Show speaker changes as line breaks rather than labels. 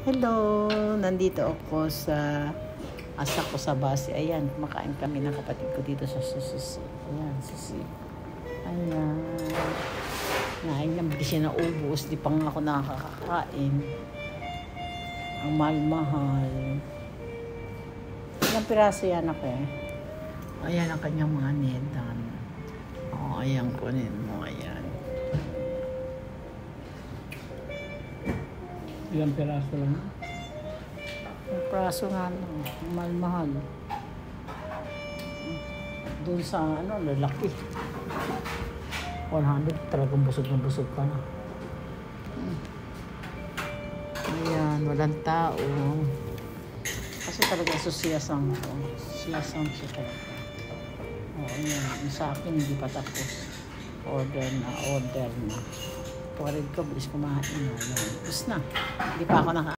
Hello! Nandito ako sa ko sa base. Ayan, kumakain kami ng kapatid ko dito sa susi. Ayan, susi. Ayan. Nain lang, di siya naubos. Di pa nga ako nakakakain. Ang mahal-mahal. Ilang piraso yan ako eh. Ayan ang kanyang mga nedan. O, ayan, kunin mo. Ayan.
Ilang piraso lang?
Ang praso nga lang, mahal-mahal. Doon sa lalaki. 100, talagang busog na busog ka na. Ayan, walang tao. Kasi talaga siyasang to. Siyasang siya talaga. O, ayan. Yung sa akin, hindi pa tapos. Order na. Pawarid ko, bilis kumain na. Ayan. Tapos na. Hindi pa ako